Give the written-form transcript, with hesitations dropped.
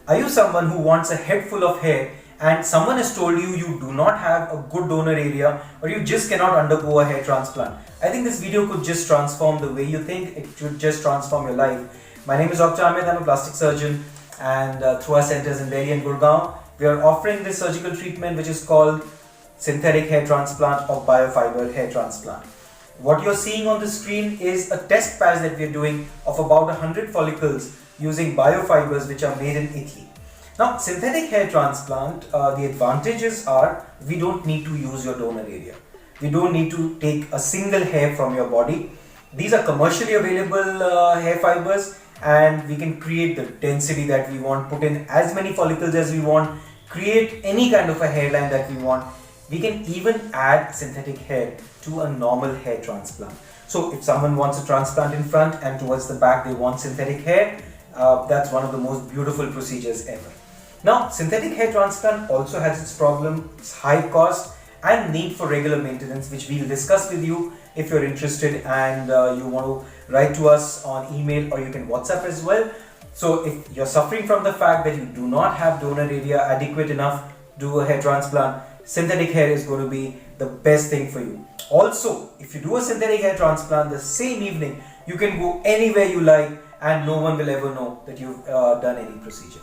Are you someone who wants a head full of hair and someone has told you you do not have a good donor area or you just cannot undergo a hair transplant? I think this video could just transform the way you think. It should just transform your life. My name is Dr. Amit. I'm a plastic surgeon, and through our centers in Delhi and Gurgaon, we are offering this surgical treatment which is called synthetic hair transplant or biofiber hair transplant. What you're seeing on the screen is a test patch that we're doing of about 100 follicles using biofibers which are made in Italy. Now, synthetic hair transplant, the advantages are we don't need to use your donor area. We don't need to take a single hair from your body. These are commercially available hair fibers, and we can create the density that we want, put in as many follicles as we want, create any kind of a hairline that we want. We can even add synthetic hair to a normal hair transplant. So if someone wants a transplant in front and towards the back they want synthetic hair, that's one of the most beautiful procedures ever. Now, synthetic hair transplant also has its problem, its high cost and need for regular maintenance, which we'll discuss with you if you're interested and you want to write to us on email, or you can WhatsApp as well. So if you're suffering from the fact that you do not have donor area adequate enough to do a hair transplant, synthetic hair is going to be the best thing for you. Also, if you do a synthetic hair transplant the same evening, you can go anywhere you like and no one will ever know that you've done any procedure.